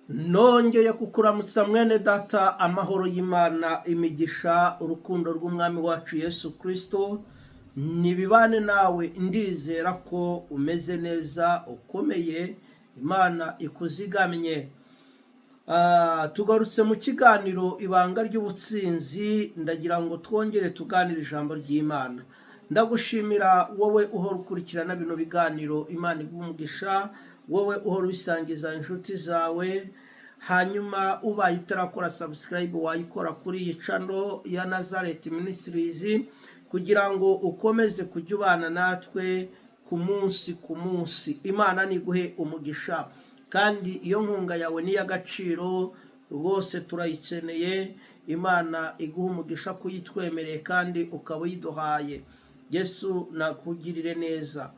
nongeye kukuramutsa mwene data, amahoro y'Imana, imigisha, urukundo rw'umwami wacu Yesu Kristo nibibane nawe. Ndizera ko umeze neza, ukomeye, Imana ikuzigamye. Tugarutse mu kiganiro ibanga ry'ubutsinzi. Ndagira ngo twongere tuganire ijambo ry'Imana. Ndagushimira wowe uhora ukurikirana bino biganiro. Imana igumugisha wowe uhora ubisangiza inshuti zawe. Hanyuma ubaye utarakora subscribe wayikora kuri iyi channel ya Nazareth Ministries kugira ngo ukomeze kujya ubana natwe ku munsi. Imana niguhe umugisha, kandi iyo nkunga yawe ni y'agaciro rwose, turayikeneye. Imana iguha umugisha kuyitwemereye kandi ukaba uyiduhaye. Yesu nakugirire neza.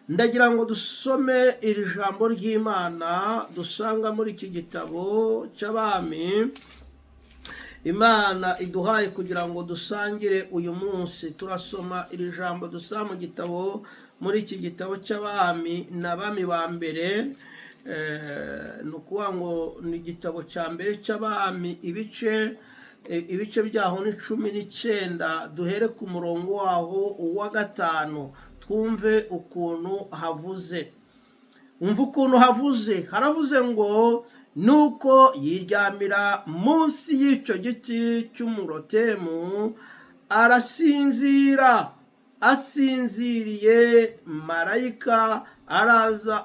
Ndagira ngo dusome iri jambo ry'Imana dusanga muri iki gitabo cy'Abami. Imana iduhaye kugira ngo dusangire uyu munsi. Turasoma iri jambo dusanga mu gitabo, muri iki gitabo cy'Abami n'Abami ba mbere. Nukuvuga ngo ni igitabo cya mbere cy'Abami, ibice byaho ni 19. Duhere ku murongo waho wa 5 twumve ukuntu havuze. Umva ukuntu havuze. Haravuze ngo nuko yiryamira munsi y'icyo giti cy'umurotemu arasinzira. Asinziriye, marayika araza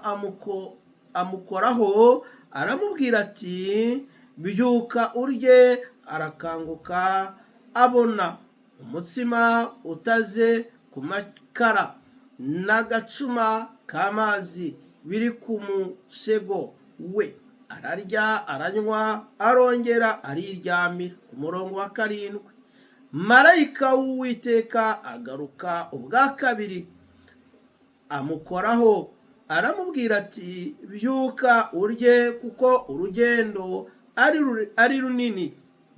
amukoraho aramubwira ati, byuka urye. Arakanguka abona umutsima utaze ku makara n'agacuma k'amazi biri ku musego we. Ararya, aranywa, arongera ariryamira. Umurongo wa 7. Marayika w'Uwiteka agaruka ubwa kabiri amukoraho aramubwira ati, byuka urye, kuko urugendo ari runini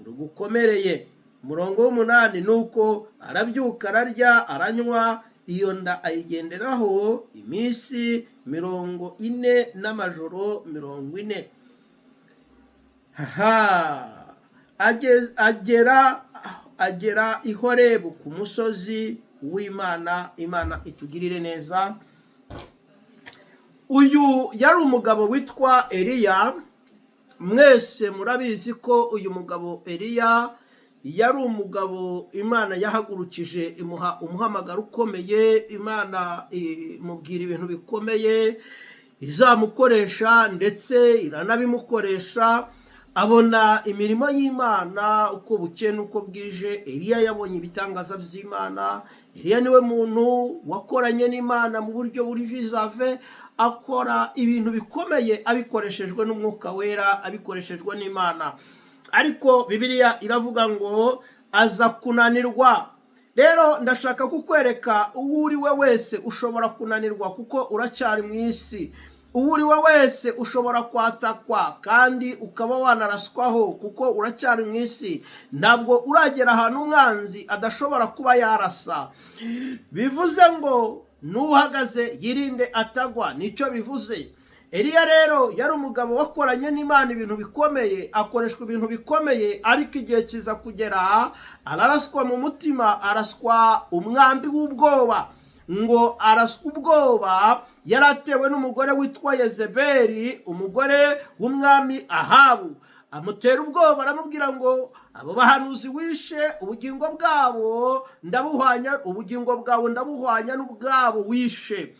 rugukomereye. Umurongo w'8. Nuko arabyuka, ararya, aranywa, iyo nda ayigenderaho iminsi 40 n'amajoro 40. Agera i Horebu ku musozi w'Imana. Imana itugirire neza. Uyu yari umugabo witwa Eliya. Mwese murabizi ko uyu mugabo Eliya yari umugabo Imana yahagurukije, imuha umuhamagaro ukomeye. Imana imubwira ibintu bikomeye izamukoresha, ndetse iranabimukoresha. Abona imirimo y'Imana uko bukeye n'uko bwije. Eliya yabonye ibitangaza by'Imana. Eliya niwe muntu wakoranye n'Imana mu buryo buri visave, akora ibintu bikomeye abikoreshejwe n'Umwuka Wera, abikoreshejwe n'Imana. Ariko Bibiliya iravuga ngo aza kunanirwa. Rero ndashaka kukwereka uwo uri we wese ushobora kunanirwa, kuko uracyari mu isi. Uwo uri we wese ushobora kwatakwa kandi ukaba wanaraswaho, kuko uracyari mu isi. Ntabwo uragera ahantu umwanzi adashobora kuba yarasa. Bivuze ngo n'uhagaze yirinde atagwa, nicyo bivuze. Eliya rero yari umugabo wakoranye n'Imana ibintu bikomeye, akoreshwa ibintu bikomeye. Ariko igihe kiza kugera araraswa mu mutima, araswa umwambi w'ubwoba. Ngo araswa ubwoba yaratewe n'umugore witwa Yezebeli, umugore w'umwami Ahabu. Amutera ubwoba, aramubwira ngo abo bahanuzi wishe, ubugingo bwawe ndabuhwanya n'ubwabo wishe.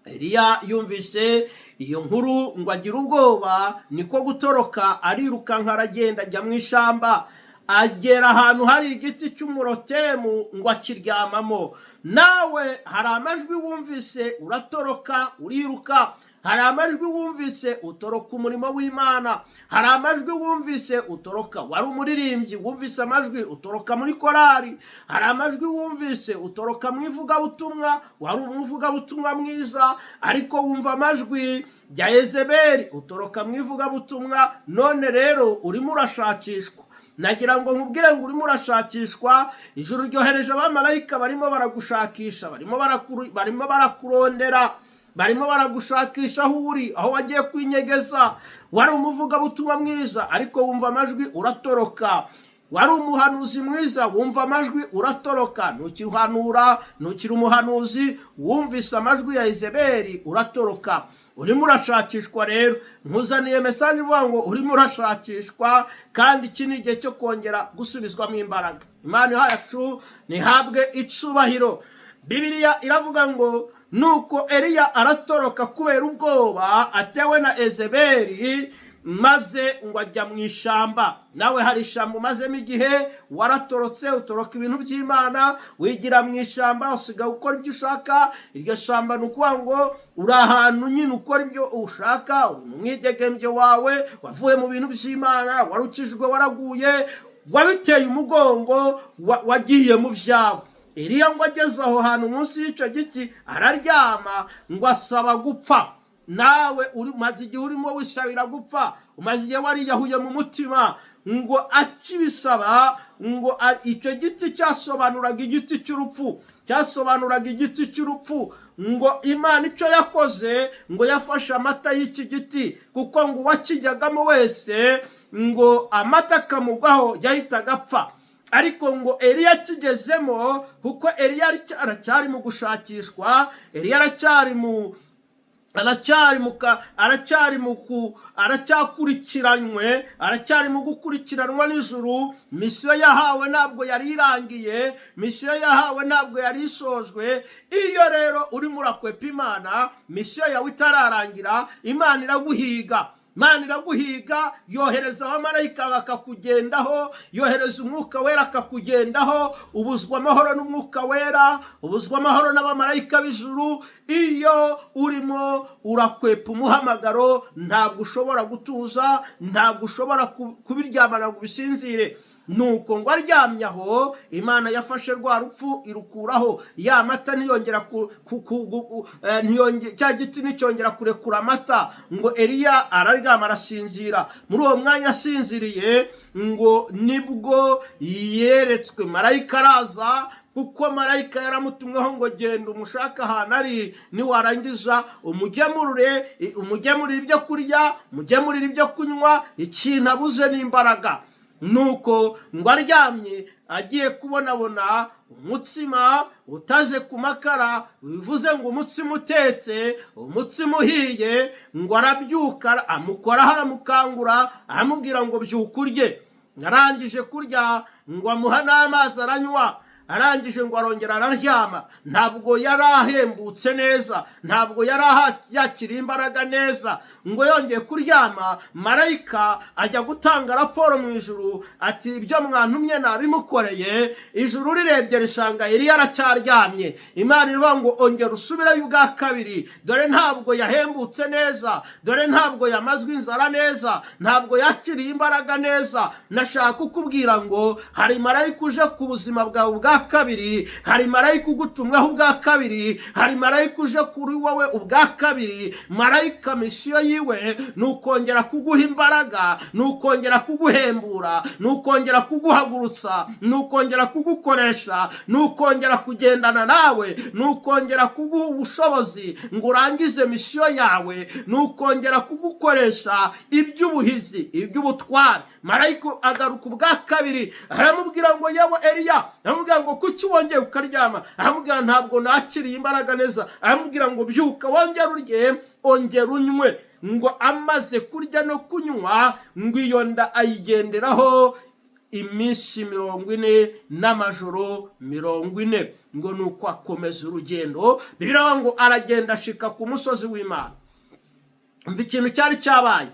Eliya yumvise iyo nkuru ngo agira ubwoba, niko gutoroka, arirukanka, aragenda ajya mu ishamba. Agera ahantu hari igiti cy'umurotemu ngo akiryamamo. Nawe hari amajwi wumvise uratoroka, uriruka. Hari amajwi wumvise utoroka umurimo w'Imana. Hari amajwi wumvise utoroka, wari umuririmbyi, wumvise amajwi utoroka muri korari. Hari amajwi wumvise utoroka mu ivugabutumwa, wari umuvugabutumwa mwiza, ariko wumva amajwi ya Yezebeli utoroka mu ivugabutumwa. None rero urimo urashakishwa. Nagira ngo nkubwire ngo urimo urashakishwa. Ijuru ryohereje abamarayika barimo baragushakisha, barimo barakurondera. barimo baragushakisha aho uri, aho wagiye kwinyegeza. Wari umuvugabutumwa mwiza ariko wumva amajwi uratoroka. Wari umuhanuzi mwiza wumva amajwi uratoroka. Ntukihanura, ntukiri umuhanuzi, wumvise amajwi ya Yezebeli uratoroka. Urimo urashakishwa rero. Nkuzaniye mesaje ivuga ngo urimo urashakishwa, kandi iki ni igihe cyo kongera gusubizwamo imbaraga. Imana yacu nihabwe icubahiro. Bibiliya iravuga ngo nuko Eliya aratoroka kubera ubwoba atewe na Yezebeli, maze ngo ajya mu ishamba. Nawe hari ishamba umazemo igihe, waratorotse, utoroka ibintu by'Imana, wigira mu ishamba, usigaye ukora ibyo ushaka. Iryo shamba ni ukuvuga ngo uri ahantu nyine ukora ibyo ushaka, uri mu mwidegembyo wawe, wavuye mu bintu by'Imana, warukijwe, waraguye, wabiteye umugongo, wagiye mu byawe. Eliya ngo ageze aho hantu munsi y'icyo giti araryama, ngo asaba gupfa. Nawe umaze igihe urimo wishabira gupfa, umaze igihe wariyahuye mu mutima, ngo akibisaba, ngo icyo giti cyasobanuraga igiti cy'urupfu, cyasobanuraga igiti cy'urupfu. Ngo Imana icyo yakoze, ngo yafashe amata y'iki giti, kuko ngo uwakijyagamo wese ngo amata akamugwaho yahitaga apfa. Ariko ngo Eliya akigezemo, kuko Eliya aracyari mu gushakishwa, Eliya aracyari mu gukurikiranwa n'ijuru. Misiyo yahawe ntabwo yari irangiye, misiyo yahawe ntabwo yari isojwe. Iyo rero urimo urakwepa Imana, misiyo yawe itararangira, Imana iraguhiga. Imana iraguhiga, yohereza abamarayika bakakugendaho, yohereza umwuka wera akakugendaho, ubuzwa amahoro n'umwuka wera, ubuzwa amahoro n'abamarayika b'ijuru. Iyo urimo urakwepa umuhamagaro, ntabwo ushobora gutuza, ntabwo ushobora kubiryamana ngo ubisinzire. Nuko ngo aryamye aho, Imana yafashe rwa rupfu irukuraho. Ya mata ntiyongera cya giti nticyongera kurekura amata. Ngo Eliya araryama arasinzira. Muri uwo mwanya asinziriye, ngo nibwo yeretswe marayika araza, kuko marayika yaramutumweho ngo genda umushaka ahantu ari, niwarangiza umugemurire ibyo kurya, umugemurire ibyo kunywa, ikintu abuze n'imbaraga. Nuko ngo aryamye agiye kubonabona umutsima utaze ku makara, bivuze ngo umutsima utetse, umutsima uhiye. Ngo arabyuka, amukoraho, aramukangura, aramubwira ngo byuka urye. Arangije kurya, ngo amuha n'amazi aranywa. Arangije ngo arongera araryama. Ntabwo yari ahembutse neza, ntabwo yari yakiriye imbaraga neza. Ngo yongeye kuryama, marayika ajya gutanga raporo mu ijuru ati ibyo mwantumye nabimukoreye. Ijuru rirebye risanga Eliya aracyaryamye. Imana ivuga ngo ongera usubirayo ubwa kabiri, dore ntabwo yahembutse neza, dore ntabwo yamazwe inzara neza, ntabwo yakiriye imbaraga neza. Nashaka kukubwira ngo hari marayika uje ku buzima bwawe ubwa kabiri, hari marayika ugutumwaho ubwa kabiri, hari marayika uje kuri wowe ubwa kabiri. Marayika misiyo yiwe ni ukongera kuguha imbaraga, ni ukongera kuguhembura, ni ukongera kuguhagurutsa, ni ukongera kugukoresha, ni ukongera kugendana nawe, ni ukongera kuguha ubushobozi ngo urangize misiyo yawe, ni ukongera kugukoresha iby'ubuhizi, iby'ubutware. Marayika agaruka ubwa kabiri, aramubwira ngo yewe Eliya, aramubwira ngo kuki wongeye ukaryama? Aramubwira ntabwo nakiriye imbaraga neza. Aramubwira ngo byuka wongere urye, ongera unywe. Ngo amaze kurya no kunywa, ngo iyo nda ayigenderaho iminsi 40 n'amajoro 40. Ngo nuko akomeza urugendo. Bibiliya ngo aragenda ashika ku musozi w'Imana. Umva ikintu cyari cyabaye.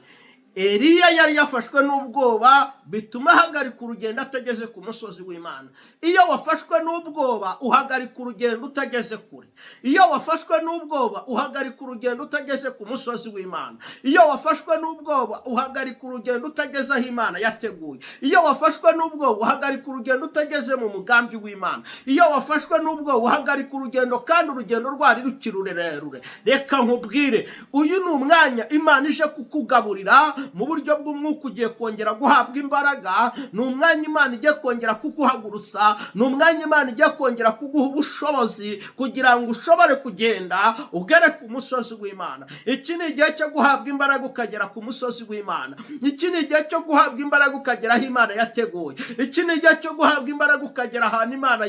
Eliya yari yafashwe n'ubwoba, bituma ahagarika urugendo atageze ku musozi w'Imana. Iyo wafashwe n'ubwoba uhagarika urugendo utageze kure. Iyo wafashwe n'ubwoba uhagarika urugendo utageze ku musozi w'Imana. Iyo wafashwe n'ubwoba uhagarika urugendo utageze aho Imana yateguye. Iyo wafashwe n'ubwoba uhagarika urugendo utageze mu mugambi w'Imana. Iyo wafashwe n'ubwoba uhagarika urugendo kandi urugendo rwari rukirurerure. Reka nkubwire, uyu ni umwanya Imana ije kukugaburira mu buryo bw'umwuka, ugiye kongera guhabwa mbaraga, ni umwanya Imana igiye kongera kuguhagurutsa, ni umwanya Imana igiye kongera kuguha ubushobozi kugira ngo ushobore kugenda ugere ku musozi w'Imana. Iki ni igihe cyo guhabwa imbaraga ukagera ku musozi w'Imana. Iki ni igihe cyo guhabwa imbaraga ukagera aho Imana yateguye. Iki ni igihe cyo guhabwa imbaraga ukagera ahantu Imana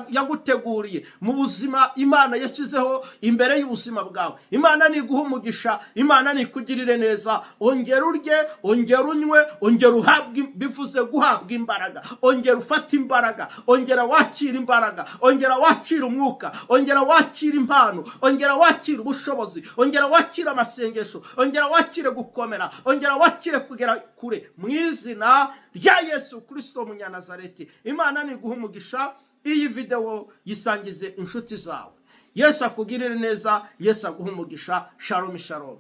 yaguteguriye, mu buzima Imana yashyizeho imbere y'ubuzima bwawe. Imana niguha umugisha, Imana nikugirire neza. Ongera urye, ongera unywe, ongera uhabwe, bivuze guhabwa imbaraga. Ongera ufata imbaraga, ongera wakira imbaraga, ongera wakira umwuka, ongera wakira impano, ongera wakira ubushobozi, ongera wakira amasengesho, ongera wakire gukomera, ongera wakire kugera kure, mu izina rya Yesu Kristo Munyanazareti. Imana niguha umugisha. Iyi video yisangize inshuti zawe. Yesu akugirire neza, Yesu aguha umugisha. Shalom shalom.